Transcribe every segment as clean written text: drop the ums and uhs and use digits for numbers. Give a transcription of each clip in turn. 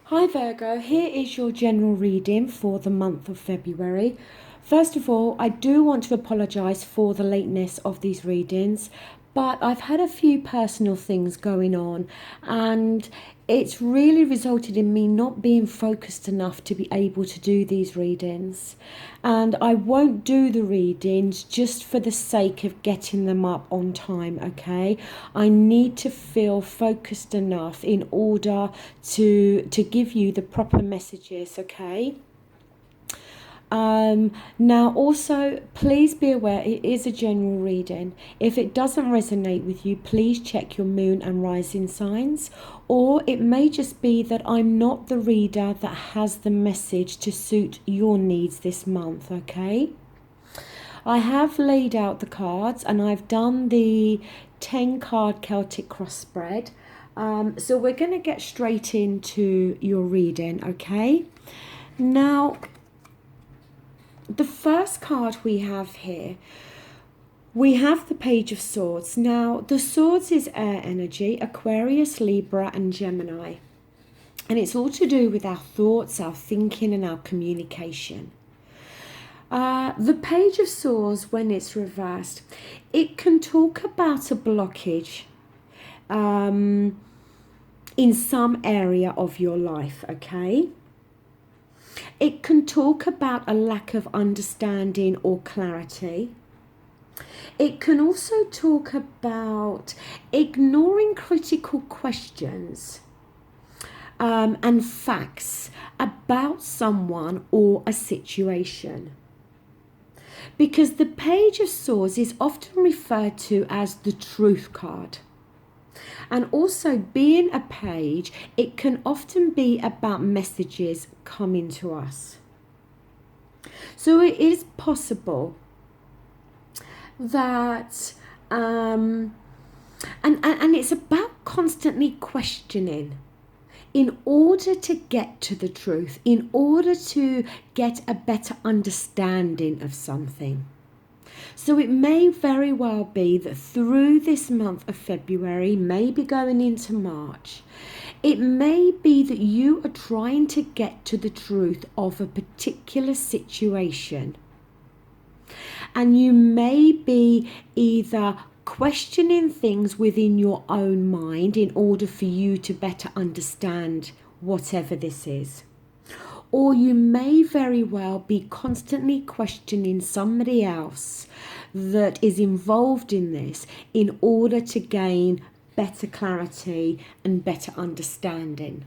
Hi Virgo, here is your general reading for the month of February. First of all, I do want to apologise for the lateness of these readings, but I've had a few personal things going on and it's really resulted in me not being focused enough to be able to do these readings. And I won't do the readings just for the sake of getting them up on time, okay? I need to feel focused enough in order to give you the proper messages, okay? Now also, please be aware it is a general reading. If it doesn't resonate with you, please check your moon and rising signs, or it may just be that I'm not the reader that has the message to suit your needs this month, okay? I have laid out the cards and I've done the 10 card Celtic cross spread. So we're going to get straight into your reading, okay? Now, the first card we have here, we have the Page of Swords. Now, the Swords is air energy, Aquarius, Libra and Gemini. And it's all to do with our thoughts, our thinking and our communication. The Page of Swords, when it's reversed, it can talk about a blockage in some area of your life, okay? It can talk about a lack of understanding or clarity. It can also talk about ignoring critical questions and facts about someone or a situation. Because the Page of Swords is often referred to as the truth card. And also, being a page, it can often be about messages coming to us. So it is possible that, and it's about constantly questioning in order to get to the truth, in order to get a better understanding of something. So it may very well be that through this month of February, maybe going into March, it may be that you are trying to get to the truth of a particular situation. And you may be either questioning things within your own mind in order for you to better understand whatever this is. Or you may very well be constantly questioning somebody else that is involved in this in order to gain better clarity and better understanding.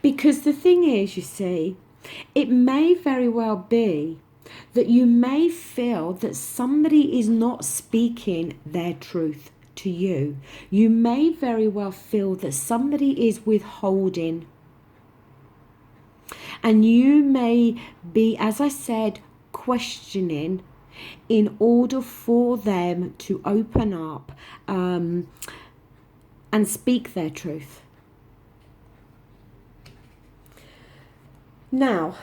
Because the thing is, you see, it may very well be that you may feel that somebody is not speaking their truth to you. You may very well feel that somebody is withholding. And you may be, as I said, questioning in order for them to open up and speak their truth. Now,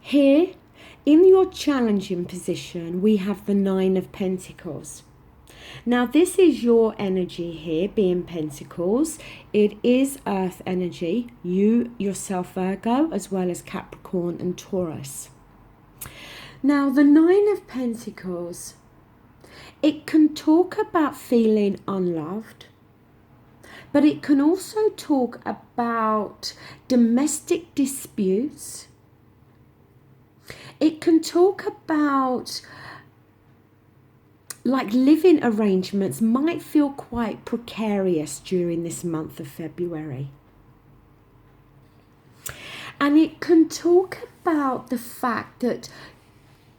here in your challenging position, we have the Nine of Pentacles. Now, this is your energy here, being Pentacles. It is Earth energy, you yourself, Virgo, as well as Capricorn and Taurus. Now, the Nine of Pentacles, it can talk about feeling unloved, but it can also talk about domestic disputes. It can talk about like living arrangements might feel quite precarious during this month of February. And it can talk about the fact that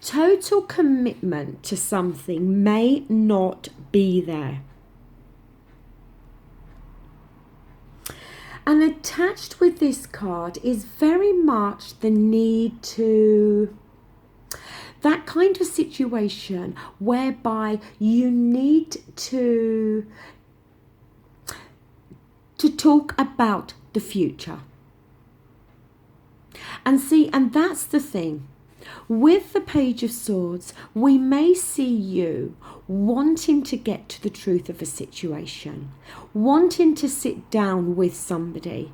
total commitment to something may not be there. And attached with this card is very much the need to, that kind of situation whereby you need to talk about the future. And see, and that's the thing. With the Page of Swords, we may see you wanting to get to the truth of a situation, wanting to sit down with somebody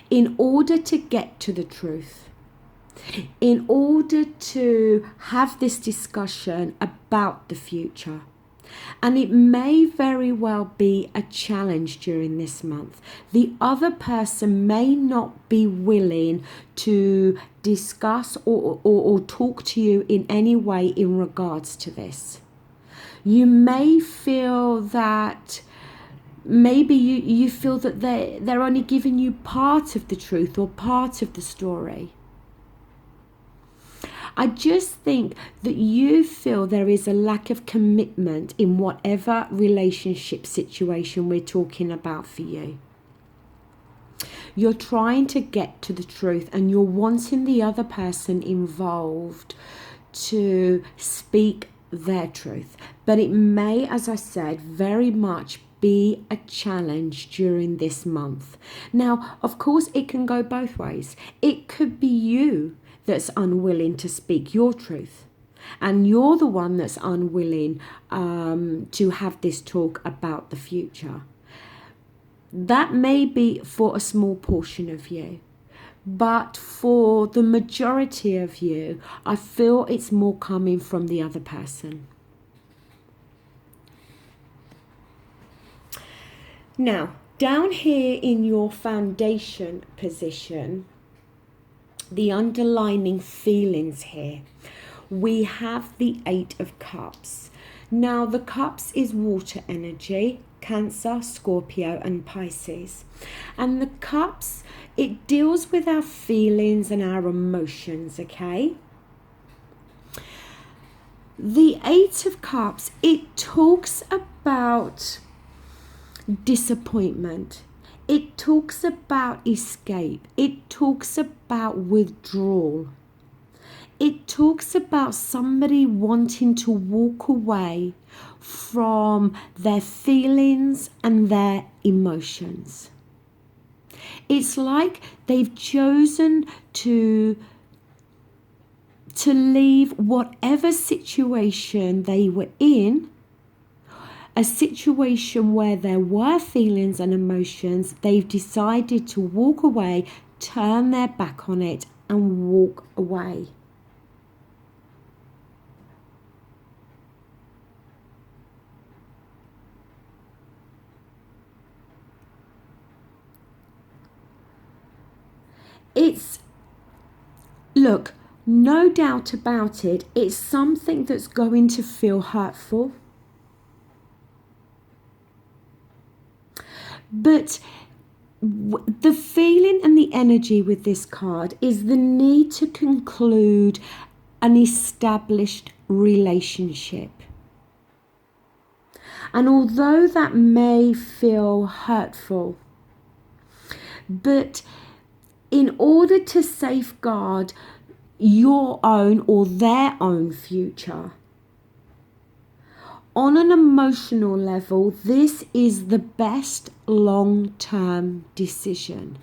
in order to get to the truth, in order to have this discussion about the future. And it may very well be a challenge during this month. The other person may not be willing to discuss or talk to you in any way in regards to this. You may feel that maybe you feel that they're only giving you part of the truth or part of the story. I just think that you feel there is a lack of commitment in whatever relationship situation we're talking about for you. You're trying to get to the truth and you're wanting the other person involved to speak their truth. But it may, as I said, very much be a challenge during this month. Now, of course, it can go both ways. It could be you that's unwilling to speak your truth, and you're the one that's unwilling to have this talk about the future. That may be for a small portion of you, but for the majority of you, I feel it's more coming from the other person. Now, down here in your foundation position, the underlining feelings here, we have the Eight of Cups. Now, the Cups is water energy, Cancer, Scorpio and Pisces. And the Cups, it deals with our feelings and our emotions, okay? The Eight of Cups, it talks about disappointment. It talks about escape. It talks about withdrawal. It talks about somebody wanting to walk away from their feelings and their emotions. It's like they've chosen to leave whatever situation they were in, a situation where there were feelings and emotions. They've decided to walk away, turn their back on it and walk away. Look, no doubt about it, it's something that's going to feel hurtful. But the feeling and the energy with this card is the need to conclude an established relationship. And although that may feel hurtful, but in order to safeguard your own or their own future, on an emotional level, this is the best long-term decision.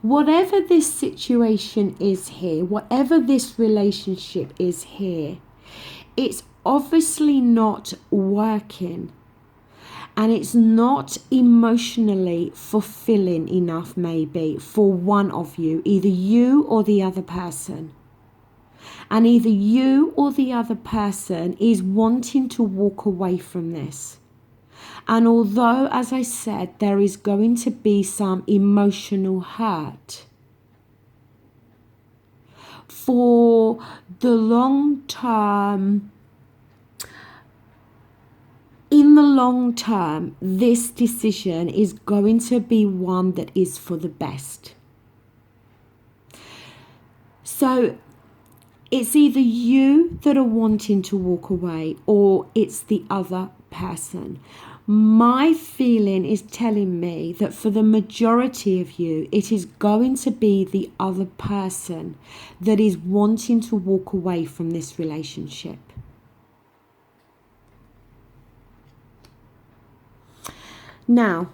Whatever this situation is here, whatever this relationship is here, it's obviously not working. And it's not emotionally fulfilling enough, maybe, for one of you, either you or the other person. And either you or the other person is wanting to walk away from this. And although, as I said, there is going to be some emotional hurt, for the long term, in the long term, this decision is going to be one that is for the best. So it's either you that are wanting to walk away or it's the other person. My feeling is telling me that for the majority of you, it is going to be the other person that is wanting to walk away from this relationship. Now,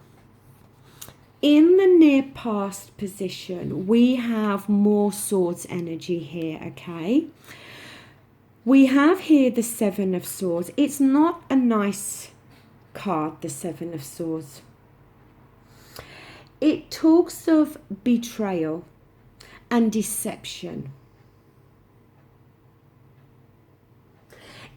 In the near past position, we have more swords energy here, okay? We have here the Seven of Swords. It's not a nice card, the Seven of Swords. It talks of betrayal and deception.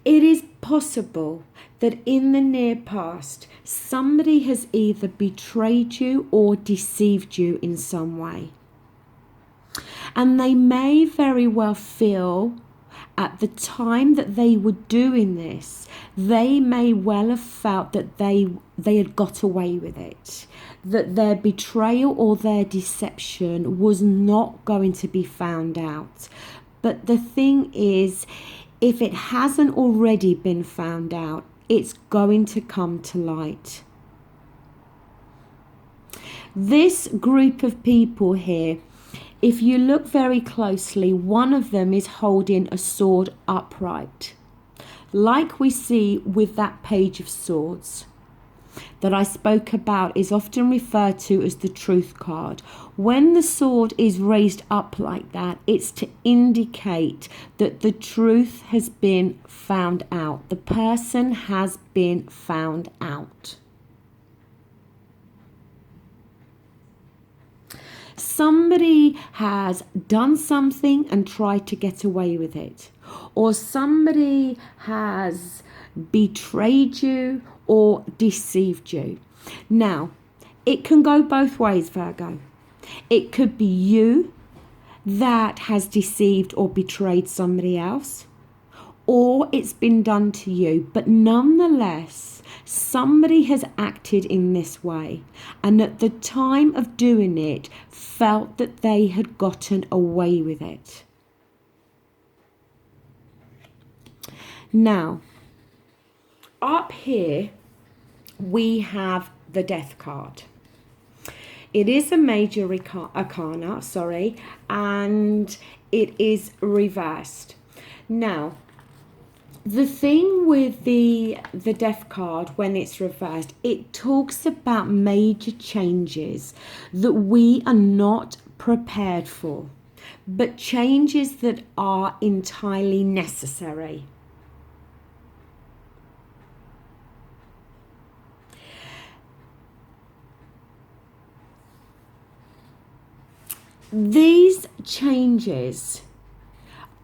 It is possible that in the near past, somebody has either betrayed you or deceived you in some way. And they may very well feel at the time that they were doing this, they may well have felt that they had got away with it, that their betrayal or their deception was not going to be found out. But the thing is, if it hasn't already been found out, it's going to come to light. This group of people here, if you look very closely, one of them is holding a sword upright, like we see with that Page of Swords that I spoke about, is often referred to as the Truth card. When the sword is raised up like that, it's to indicate that the truth has been found out. The person has been found out. Somebody has done something and tried to get away with it, or somebody has betrayed you or deceived you. Now, it can go both ways, Virgo. It could be you that has deceived or betrayed somebody else, or it's been done to you. But nonetheless, somebody has acted in this way, and at the time of doing it, felt that they had gotten away with it. Now, up here, we have the Death card. It is a major arcana, and it is reversed. Now, the thing with the Death card, when it's reversed, it talks about major changes that we are not prepared for, but changes that are entirely necessary. These changes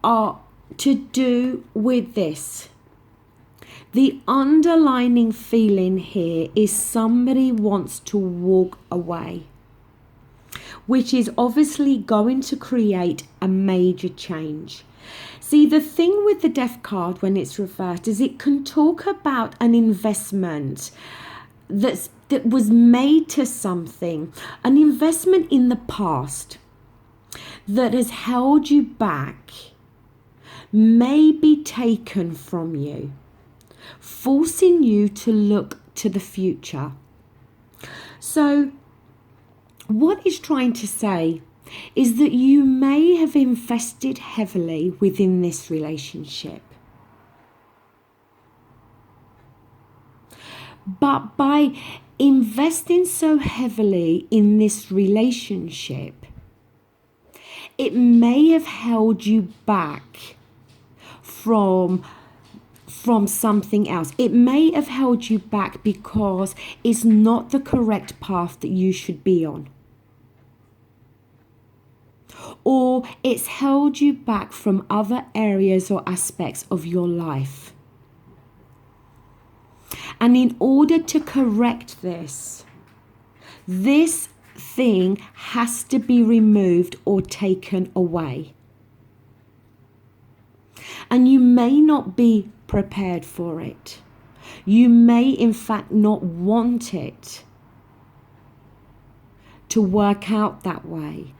are to do with this. The underlining feeling here is somebody wants to walk away, which is obviously going to create a major change. See, the thing with the Death card when it's reversed is it can talk about an investment that was made to something, an investment in the past that has held you back, may be taken from you, forcing you to look to the future. So what it's trying to say is that you may have invested heavily within this relationship, but by investing so heavily in this relationship, it may have held you back from something else. It may have held you back because it's not the correct path that you should be on. Or it's held you back from other areas or aspects of your life. And in order to correct this thing has to be removed or taken away. And you may not be prepared for it. You may in fact not want it to work out that way.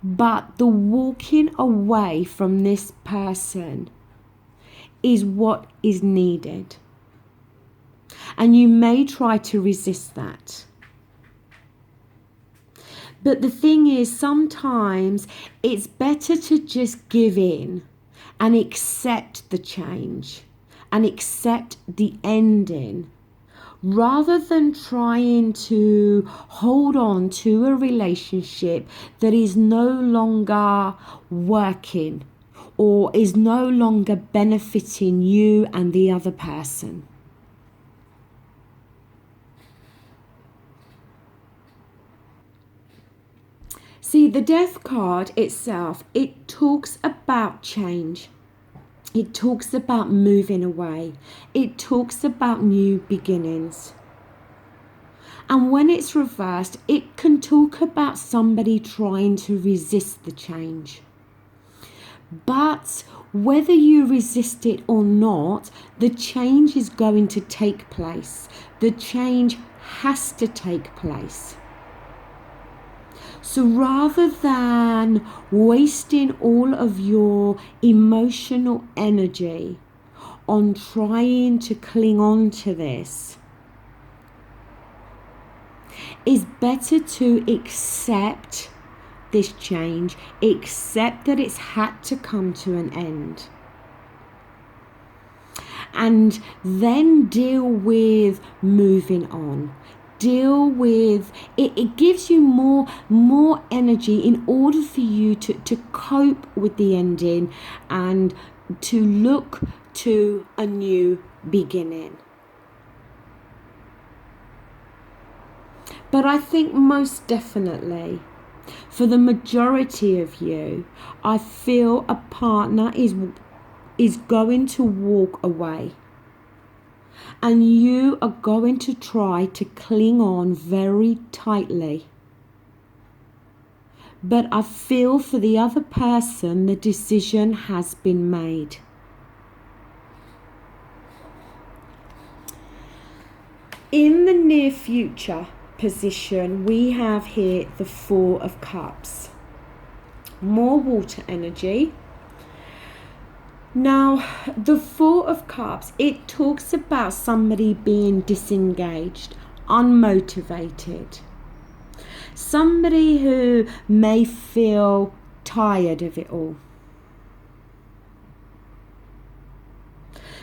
But the walking away from this person is what is needed. And you may try to resist that. But the thing is, sometimes it's better to just give in and accept the change and accept the ending rather than trying to hold on to a relationship that is no longer working or is no longer benefiting you and the other person. See, the Death card itself, it talks about change. It talks about moving away. It talks about new beginnings. And when it's reversed, it can talk about somebody trying to resist the change. But whether you resist it or not, the change is going to take place. The change has to take place. So rather than wasting all of your emotional energy on trying to cling on to this, it's better to accept this change, accept that it's had to come to an end, and then deal with moving on. Deal with it. It gives you more energy in order for you to cope with the ending and to look to a new beginning. But I think most definitely, for the majority of you, I feel a partner is going to walk away. And you are going to try to cling on very tightly. But I feel for the other person, the decision has been made. In the near future position, we have here the Four of Cups. More water energy. Now, the Four of Cups, it talks about somebody being disengaged, unmotivated. Somebody who may feel tired of it all.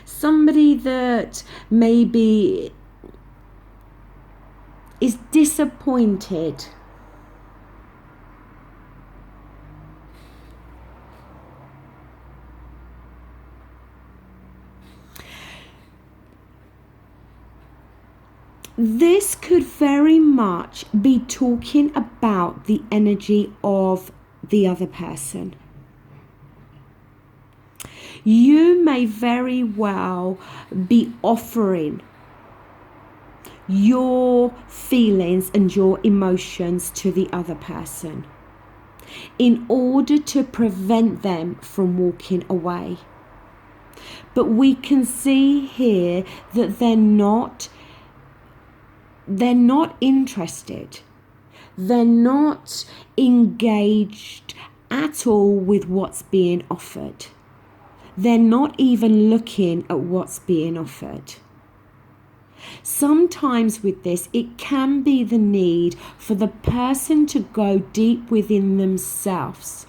Somebody that maybe is disappointed. This could very much be talking about the energy of the other person. You may very well be offering your feelings and your emotions to the other person in order to prevent them from walking away. But we can see here that they're not interested. They're not engaged at all with what's being offered. They're not even looking at what's being offered. Sometimes with this, it can be the need for the person to go deep within themselves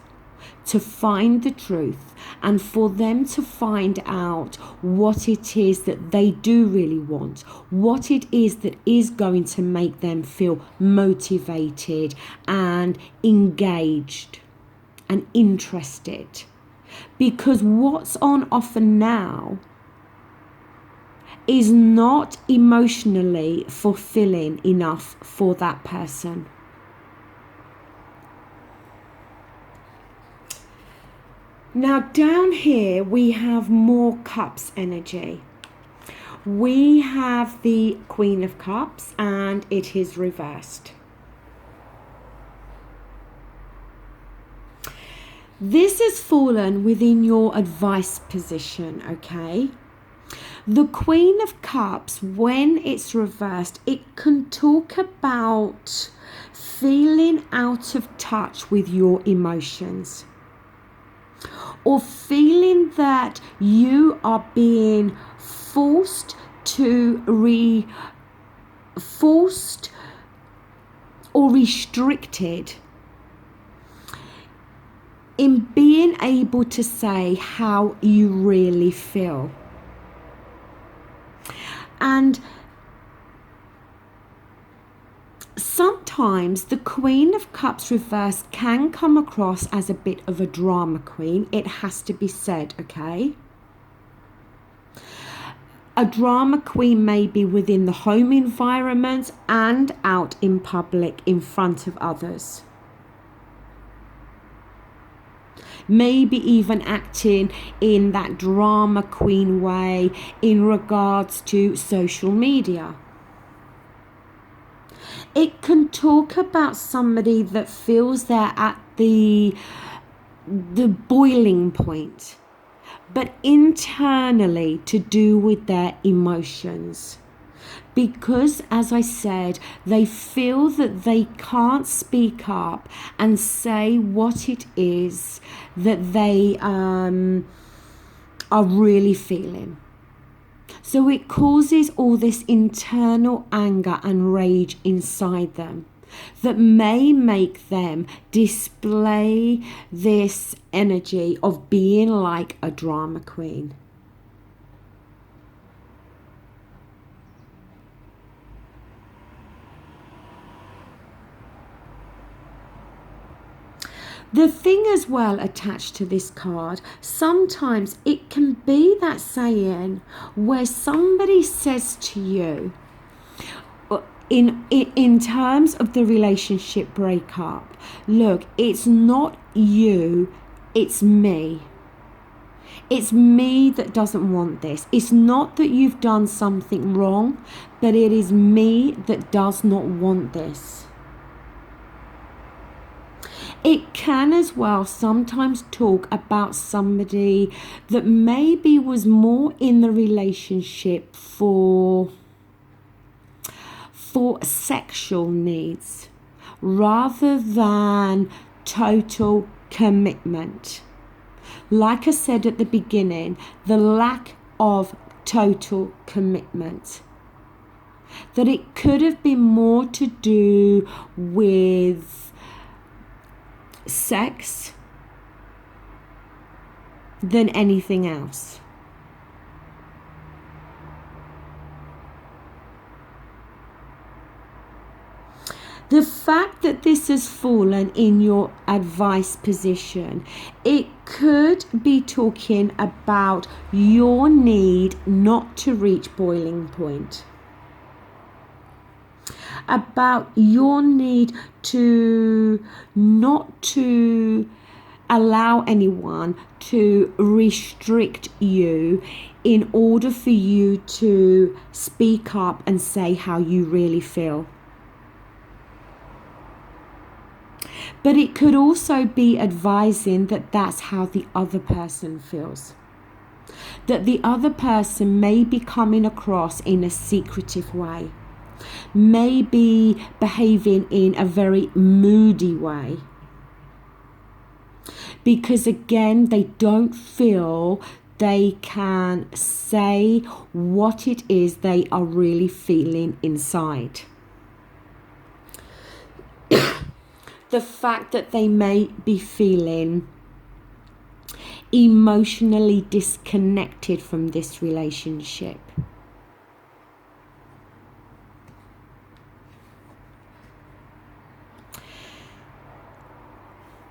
to find the truth and for them to find out what it is that they do really want, what it is that is going to make them feel motivated and engaged and interested. Because what's on offer now is not emotionally fulfilling enough for that person. Now down here we have more Cups energy. We have the Queen of Cups and it is reversed. This has fallen within your advice position, okay? The Queen of Cups, when it's reversed, it can talk about feeling out of touch with your emotions, or feeling that you are being forced or restricted in being able to say how you really feel. And Sometimes the Queen of Cups reversed can come across as a bit of a drama queen. It has to be said, okay? A drama queen may be within the home environment and out in public in front of others. Maybe even acting in that drama queen way in regards to social media. It can talk about somebody that feels they're at the boiling point, but internally to do with their emotions. Because, as I said, they feel that they can't speak up and say what it is that they are really feeling. So it causes all this internal anger and rage inside them that may make them display this energy of being like a drama queen. The thing as well attached to this card, sometimes it can be that saying where somebody says to you, in terms of the relationship breakup, look, it's not you, it's me. It's me that doesn't want this. It's not that you've done something wrong, but it is me that does not want this. It can as well sometimes talk about somebody that maybe was more in the relationship for sexual needs rather than total commitment. Like I said at the beginning, the lack of total commitment. That it could have been more to do with sex than anything else. The fact that this has fallen in your advice position, it could be talking about your need not to reach boiling point. About your need to not to allow anyone to restrict you in order for you to speak up and say how you really feel. But it could also be advising that that's how the other person feels. That the other person may be coming across in a secretive way. May be behaving in a very moody way. Because again, they don't feel they can say what it is they are really feeling inside. The fact that they may be feeling emotionally disconnected from this relationship.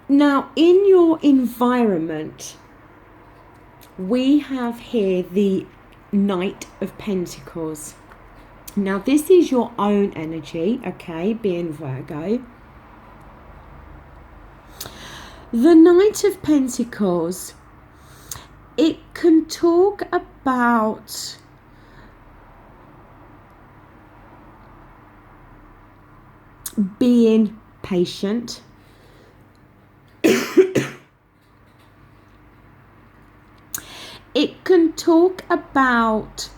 Now, in your environment, we have here the Knight of Pentacles. Now, this is your own energy, okay, being Virgo. The Knight of Pentacles, it can talk about being patient. It can talk about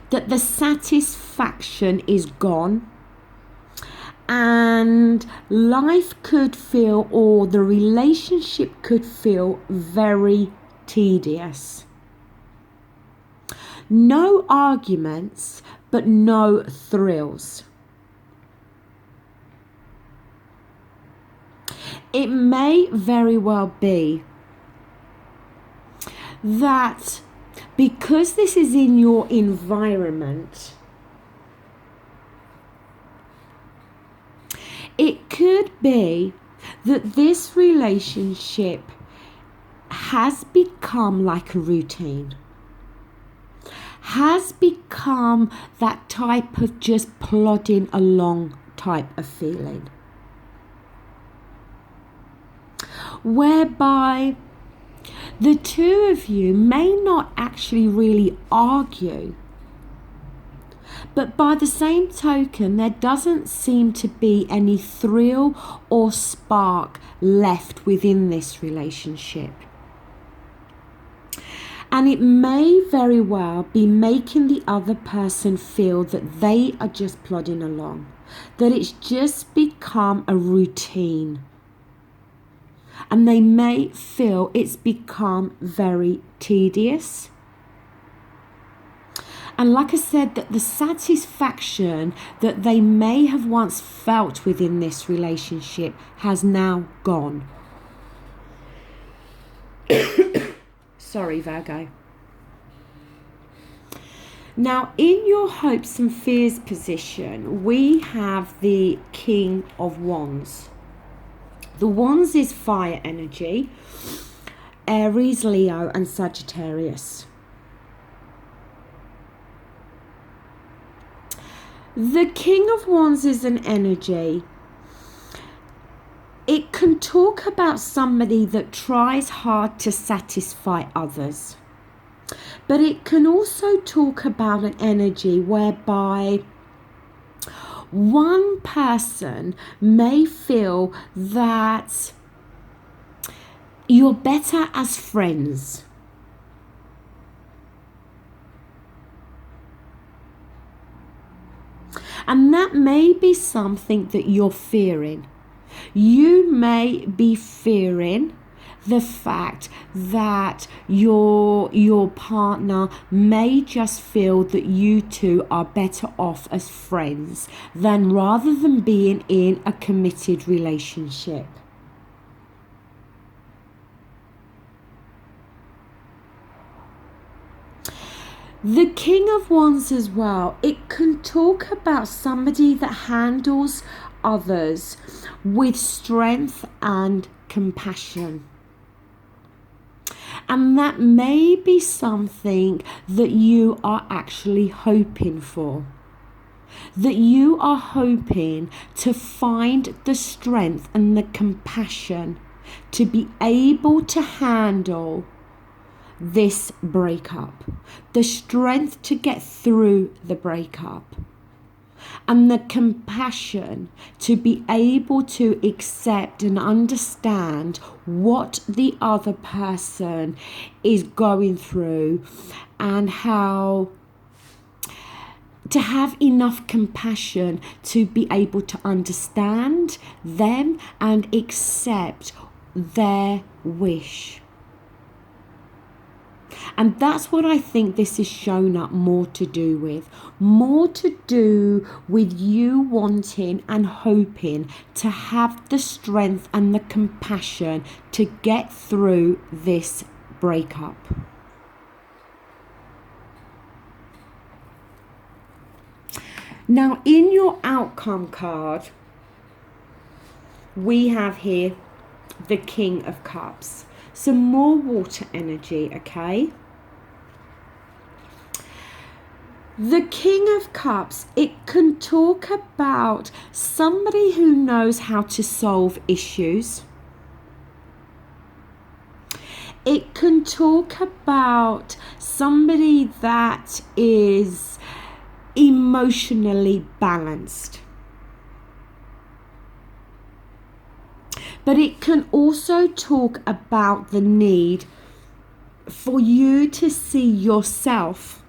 that the satisfaction is gone. And life could feel, or the relationship could feel very tedious. No arguments, but no thrills. It may very well be that because this is in your environment, It could be that this relationship has become like a routine, has become that type of just plodding along type of feeling, whereby the two of you may not actually really argue, but by the same token, there doesn't seem to be any thrill or spark left within this relationship. And it may very well be making the other person feel that they are just plodding along, that it's just become a routine. And they may feel it's become very tedious. And like I said, that the satisfaction that they may have once felt within this relationship has now gone. Sorry, Virgo. Now, in your hopes and fears position, we have the King of Wands. The Wands is fire energy, Aries, Leo, and Sagittarius. The King of Wands is an energy. It can talk about somebody that tries hard to satisfy others. But it can also talk about an energy whereby one person may feel that you're better as friends. And that may be something that you're fearing. You may be fearing the fact that your partner may just feel that you two are better off as friends than rather than being in a committed relationship. The King of Wands as well, it can talk about somebody that handles others with strength and compassion. And that may be something that you are actually hoping for. That you are hoping to find the strength and the compassion to be able to handle this breakup. The strength to get through the breakup. And the compassion to be able to accept and understand what the other person is going through, and how to have enough compassion to be able to understand them and accept their wish. And that's what I think this is shown up more to do with. More to do with you wanting and hoping to have the strength and the compassion to get through this breakup. Now, in your outcome card, we have here the King of Cups. Some more water energy, okay? The King of Cups, it can talk about somebody who knows how to solve issues. It can talk about somebody that is emotionally balanced. But it can also talk about the need for you to see yourself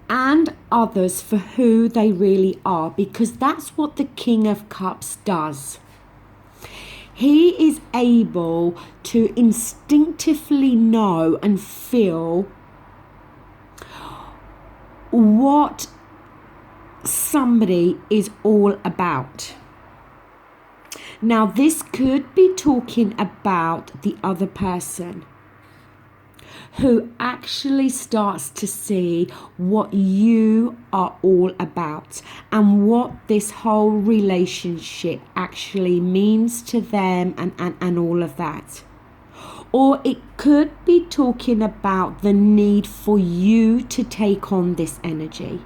and others for who they really are, because that's what the King of Cups does. He is able to instinctively know and feel what somebody is all about. Now, this could be talking about the other person. who actually starts to see what you are all about and what this whole relationship actually means to them and all of that. Or it could be talking about the need for you to take on this energy,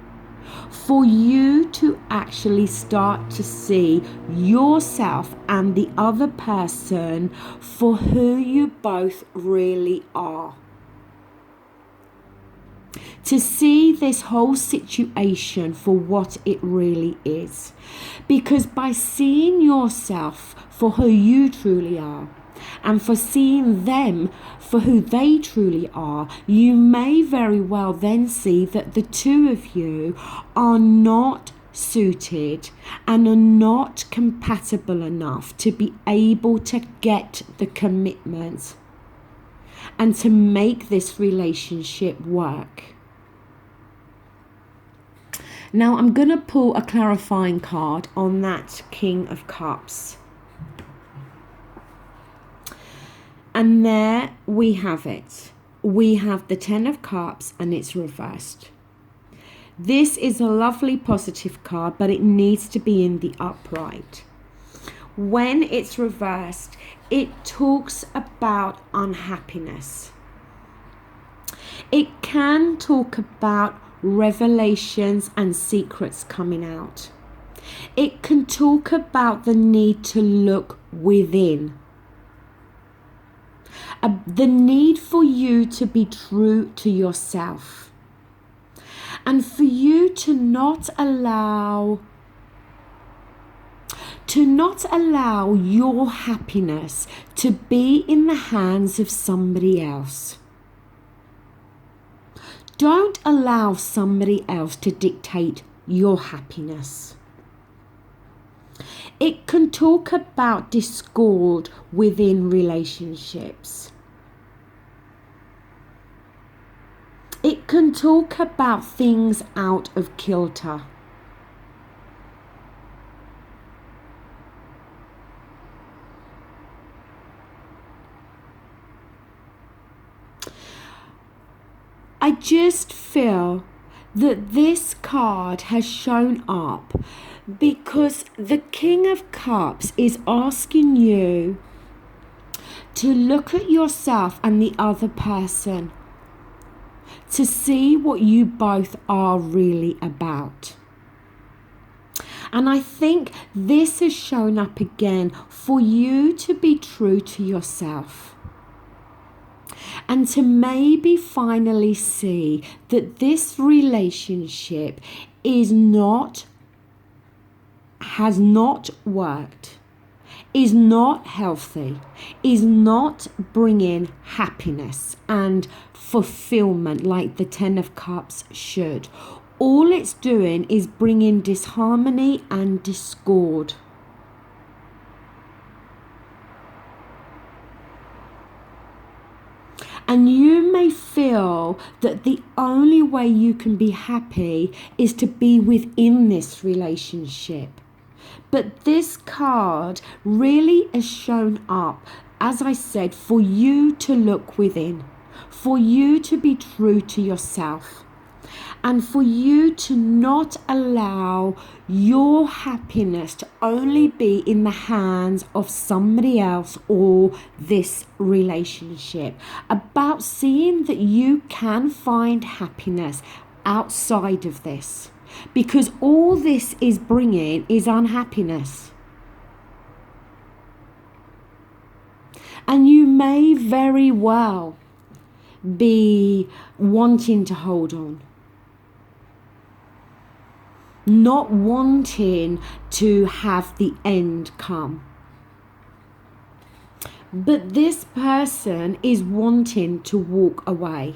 for you to actually start to see yourself and the other person for who you both really are. To see this whole situation for what it really is. Because by seeing yourself for who you truly are, and for seeing them for who they truly are, you may very well then see that the two of you are not suited and are not compatible enough to be able to get the commitment and to make this relationship work. Now I'm going to pull a clarifying card on that King of Cups. And there we have it. We have the Ten of Cups and it's reversed. This is a lovely positive card, but it needs to be in the upright. When it's reversed, it talks about unhappiness. It can talk about revelations and secrets coming out. It can talk about the need to look within. The need for you to be true to yourself. And for you to not allow your happiness to be in the hands of somebody else. Don't allow somebody else to dictate your happiness. It can talk about discord within relationships. It can talk about things out of kilter. I just feel that this card has shown up because the King of Cups is asking you to look at yourself and the other person to see what you both are really about. And I think this has shown up again for you to be true to yourself. And to maybe finally see that this relationship has not worked, is not healthy, is not bringing happiness and fulfillment like the Ten of Cups should. All it's doing is bringing disharmony and discord. And you may feel that the only way you can be happy is to be within this relationship. But this card really has shown up, as I said, for you to look within, for you to be true to yourself, and for you to not allow your happiness to only be in the hands of somebody else or this relationship. About seeing that you can find happiness outside of this, because all this is bringing is unhappiness. And you may very well be wanting to hold on, not wanting to have the end come. But this person is wanting to walk away.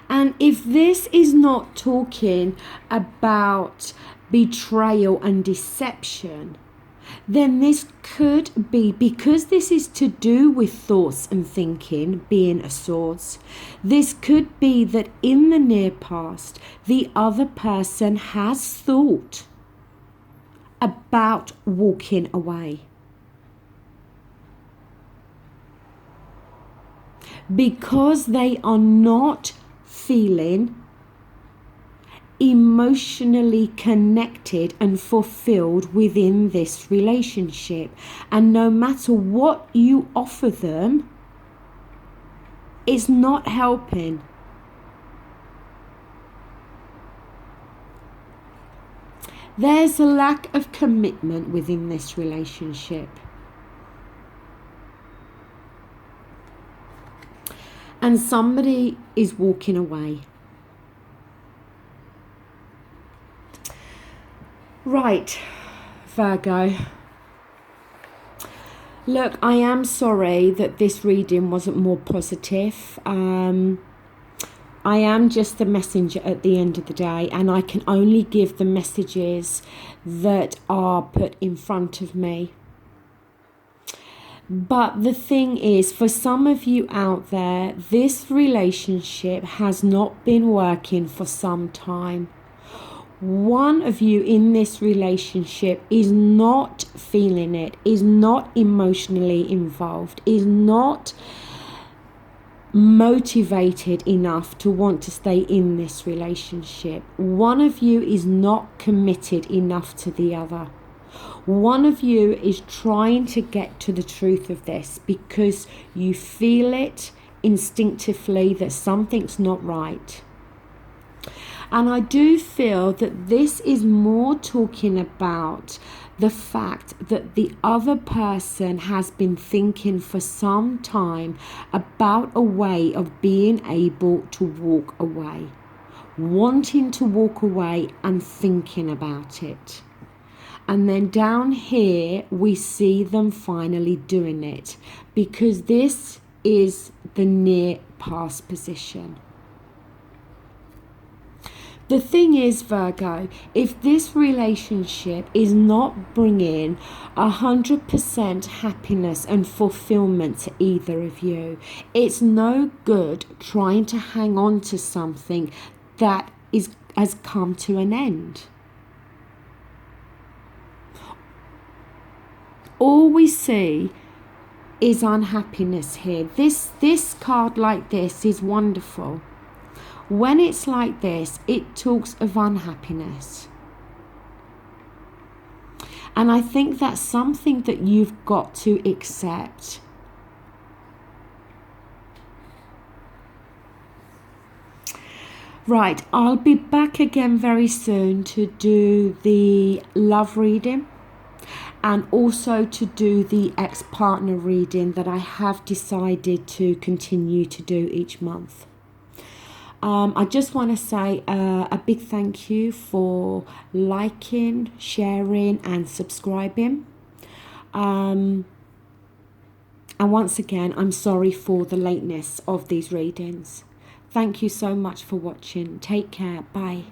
And if this is not talking about betrayal and deception, then this could be, because this is to do with thoughts and thinking, being a source, this could be that in the near past, the other person has thought about walking away. because they are not feeling emotionally connected and fulfilled within this relationship. And no matter what you offer them, it's not helping. There's a lack of commitment within this relationship. And somebody is walking away. Right, Virgo. Look, I am sorry that this reading wasn't more positive. I am just the messenger at the end of the day, and I can only give the messages that are put in front of me. But the thing is, for some of you out there, this relationship has not been working for some time. One of you in this relationship is not feeling it, is not emotionally involved, is not motivated enough to want to stay in this relationship. One of you is not committed enough to the other. One of you is trying to get to the truth of this because you feel it instinctively that something's not right. And I do feel that this is more talking about the fact that the other person has been thinking for some time about a way of being able to walk away, wanting to walk away and thinking about it. And then down here, we see them finally doing it because this is the near past position. The thing is, Virgo, if this relationship is not bringing 100% happiness and fulfillment to either of you, it's no good trying to hang on to something that has come to an end. All we see is unhappiness here. This card like this is wonderful. When it's like this, it talks of unhappiness. And I think that's something that you've got to accept. Right, I'll be back again very soon to do the love reading and also to do the ex-partner reading that I have decided to continue to do each month. I just want to say a big thank you for liking, sharing and subscribing. And once again, I'm sorry for the lateness of these readings. Thank you so much for watching. Take care. Bye.